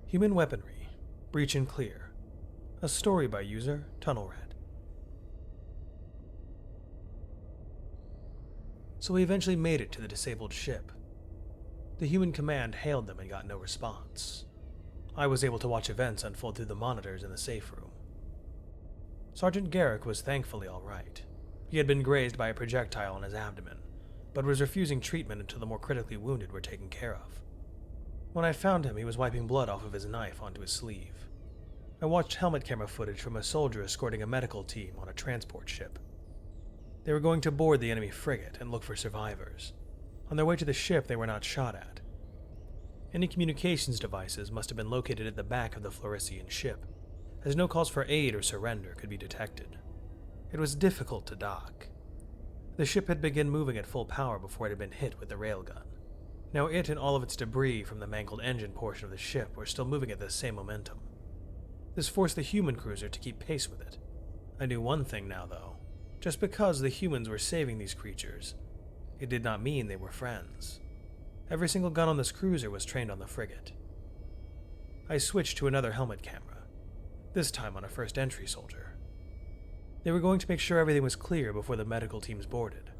Human weaponry, breach and clear. A story by user TunnelRat. So we eventually made it to the disabled ship. The human command hailed them and got no response. I was able to watch events unfold through the monitors in the safe room. Sergeant Garrick was thankfully alright. He had been grazed by a projectile in his abdomen, but was refusing treatment until the more critically wounded were taken care of. When I found him, he was wiping blood off of his knife onto his sleeve. I watched helmet camera footage from a soldier escorting a medical team on a transport ship. They were going to board the enemy frigate and look for survivors. On their way to the ship, they were not shot at. Any communications devices must have been located at the back of the Floresian ship, as no calls for aid or surrender could be detected. It was difficult to dock. The ship had begun moving at full power before it had been hit with the railgun. Now it and all of its debris from the mangled engine portion of the ship were still moving at the same momentum. This forced the human cruiser to keep pace with it. I knew one thing now, though. Just because the humans were saving these creatures, it did not mean they were friends. Every single gun on this cruiser was trained on the frigate. I switched to another helmet camera, this time on a first entry soldier. They were going to make sure everything was clear before the medical teams boarded.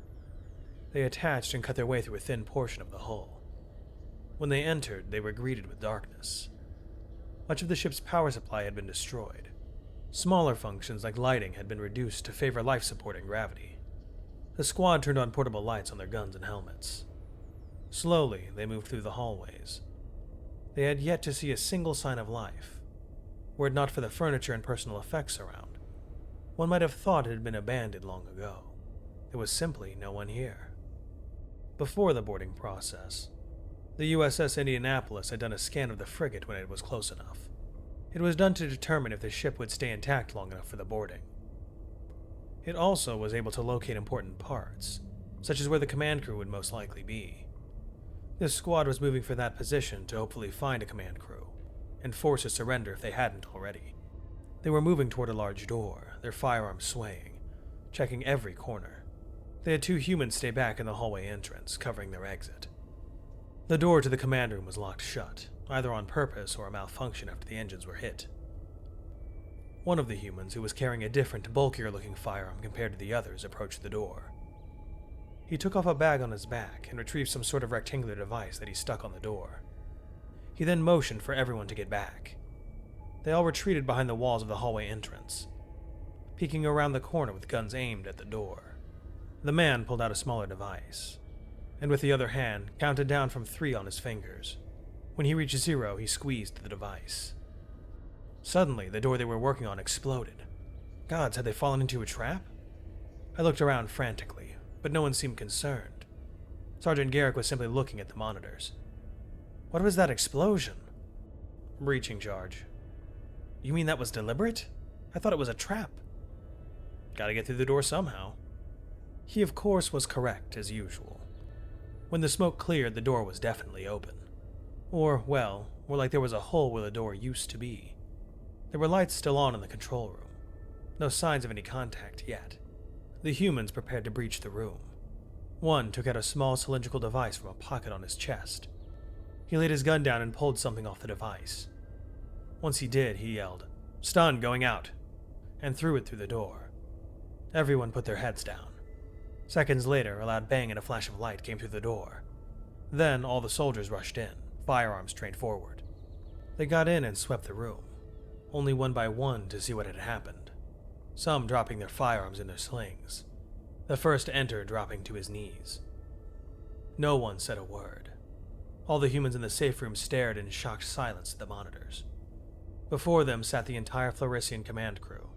They attached and cut their way through a thin portion of the hull. When they entered, they were greeted with darkness. Much of the ship's power supply had been destroyed. Smaller functions like lighting had been reduced to favor life-supporting gravity. The squad turned on portable lights on their guns and helmets. Slowly, they moved through the hallways. They had yet to see a single sign of life. Were it not for the furniture and personal effects around, one might have thought it had been abandoned long ago. There was simply no one here. Before the boarding process, the USS Indianapolis had done a scan of the frigate when it was close enough. It was done to determine if the ship would stay intact long enough for the boarding. It also was able to locate important parts, such as where the command crew would most likely be. This squad was moving for that position to hopefully find a command crew, and force a surrender if they hadn't already. They were moving toward a large door, their firearms swaying, checking every corner. They had two humans stay back in the hallway entrance, covering their exit. The door to the command room was locked shut, either on purpose or a malfunction after the engines were hit. One of the humans, who was carrying a different, bulkier-looking firearm compared to the others, approached the door. He took off a bag on his back and retrieved some sort of rectangular device that he stuck on the door. He then motioned for everyone to get back. They all retreated behind the walls of the hallway entrance, peeking around the corner with guns aimed at the door. The man pulled out a smaller device, and with the other hand, counted down from 3 on his fingers. When he reached 0, he squeezed the device. Suddenly, the door they were working on exploded. Gods, had they fallen into a trap? I looked around frantically, but no one seemed concerned. Sergeant Garrick was simply looking at the monitors. What was that explosion? Breaching charge. You mean that was deliberate? I thought it was a trap. Gotta get through the door somehow. He, of course, was correct, as usual. When the smoke cleared, the door was definitely open. Or, well, more like there was a hole where the door used to be. There were lights still on in the control room. No signs of any contact yet. The humans prepared to breach the room. One took out a small cylindrical device from a pocket on his chest. He laid his gun down and pulled something off the device. Once he did, he yelled, "Stun, going out," and threw it through the door. Everyone put their heads down. Seconds later, a loud bang and a flash of light came through the door. Then all the soldiers rushed in, firearms trained forward. They got in and swept the room, only one by one to see what had happened, some dropping their firearms in their slings. The first to enter dropping to his knees. No one said a word. All the humans in the safe room stared in shocked silence at the monitors. Before them sat the entire Floresian command crew,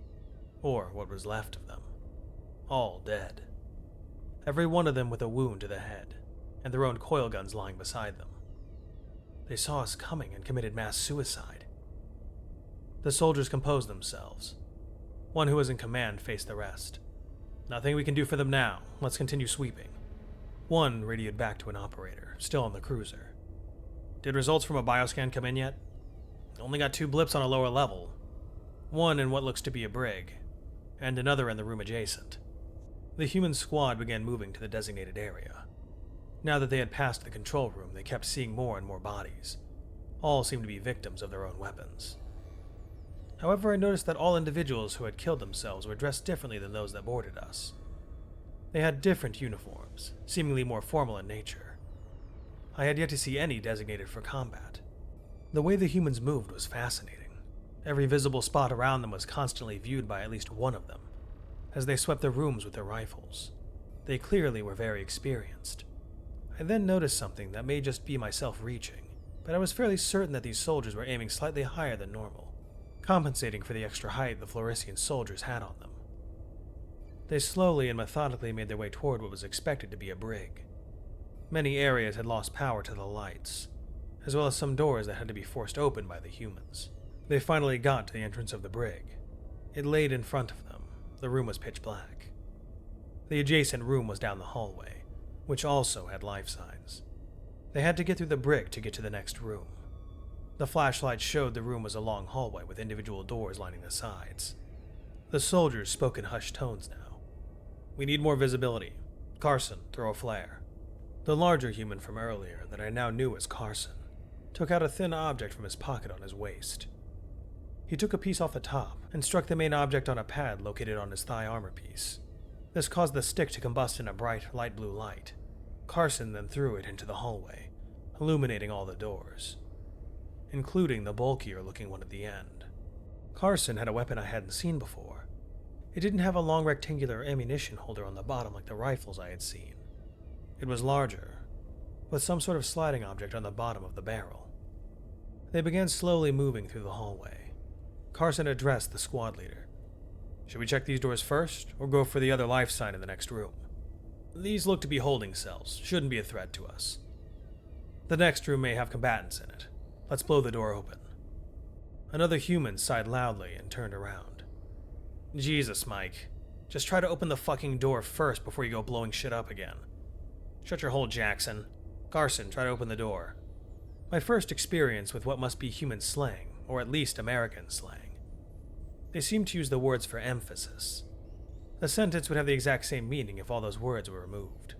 or what was left of them, all dead. Every one of them with a wound to the head, and their own coil guns lying beside them. They saw us coming and committed mass suicide. The soldiers composed themselves. One who was in command faced the rest. "Nothing we can do for them now. Let's continue sweeping." One radioed back to an operator, still on the cruiser. "Did results from a bioscan come in yet?" "Only got 2 blips on a lower level. One in what looks to be a brig, and another in the room adjacent." The human squad began moving to the designated area. Now that they had passed the control room, they kept seeing more and more bodies. All seemed to be victims of their own weapons. However, I noticed that all individuals who had killed themselves were dressed differently than those that boarded us. They had different uniforms, seemingly more formal in nature. I had yet to see any designated for combat. The way the humans moved was fascinating. Every visible spot around them was constantly viewed by at least one of them, as they swept the rooms with their rifles. They clearly were very experienced. I then noticed something that may just be myself reaching, but I was fairly certain that these soldiers were aiming slightly higher than normal, compensating for the extra height the Floresian soldiers had on them. They slowly and methodically made their way toward what was expected to be a brig. Many areas had lost power to the lights, as well as some doors that had to be forced open by the humans. They finally got to the entrance of the brig. It laid in front of them. The room was pitch black. The adjacent room was down the hallway, which also had life signs. They had to get through the brig to get to the next room. The flashlight showed the room was a long hallway with individual doors lining the sides. The soldiers spoke in hushed tones now. "We need more visibility. Carson, throw a flare." The larger human from earlier, that I now knew as Carson, took out a thin object from his pocket on his waist. He took a piece off the top and struck the main object on a pad located on his thigh armor piece. This caused the stick to combust in a bright, light blue light. Carson then threw it into the hallway, illuminating all the doors, including the bulkier-looking one at the end. Carson had a weapon I hadn't seen before. It didn't have a long rectangular ammunition holder on the bottom like the rifles I had seen. It was larger, with some sort of sliding object on the bottom of the barrel. They began slowly moving through the hallway. Carson addressed the squad leader. "Should we check these doors first, or go for the other life sign in the next room? These look to be holding cells, shouldn't be a threat to us. The next room may have combatants in it. Let's blow the door open." Another human sighed loudly and turned around. "Jesus, Mike. Just try to open the fucking door first before you go blowing shit up again. Shut your hole, Jackson. Carson, try to open the door." My first experience with what must be human slang, or at least American slang. They seemed to use the words for emphasis. The sentence would have the exact same meaning if all those words were removed.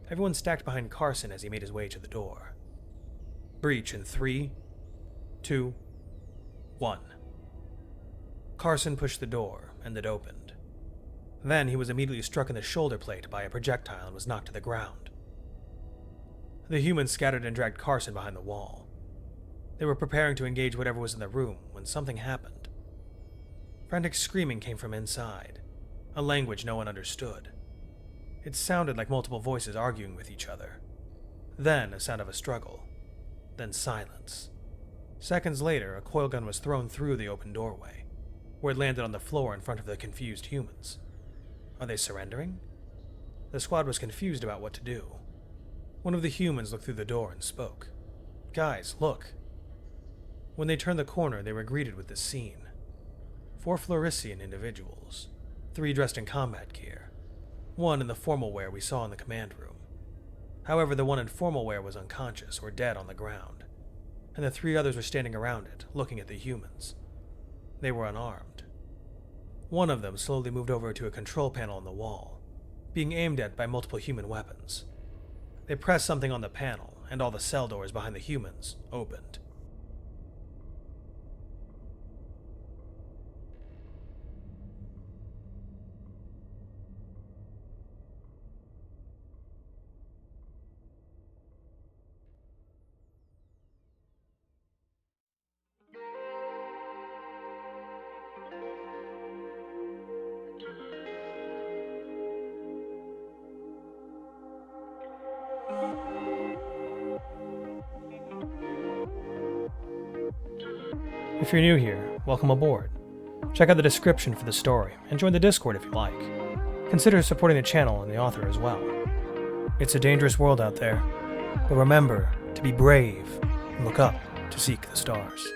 Everyone stacked behind Carson as he made his way to the door. "Breach in 3, 2, 1. Carson pushed the door, and it opened. Then he was immediately struck in the shoulder plate by a projectile and was knocked to the ground. The humans scattered and dragged Carson behind the wall. They were preparing to engage whatever was in the room when something happened. Frantic screaming came from inside, a language no one understood. It sounded like multiple voices arguing with each other. Then a sound of a struggle. Then silence. Seconds later, a coil gun was thrown through the open doorway, where it landed on the floor in front of the confused humans. Are they surrendering? The squad was confused about what to do. One of the humans looked through the door and spoke. "Guys, look." When they turned the corner, they were greeted with this scene. 4 Floresian individuals, 3 dressed in combat gear, 1 in the formal wear we saw in the command room. However, the one in formal wear was unconscious or dead on the ground, and the 3 others were standing around it, looking at the humans. They were unarmed. One of them slowly moved over to a control panel on the wall, being aimed at by multiple human weapons. They pressed something on the panel, and all the cell doors behind the humans opened. If you're new here, welcome aboard. Check out the description for the story and join the Discord if you like. Consider supporting the channel and the author as well. It's a dangerous world out there, but remember to be brave and look up to seek the stars.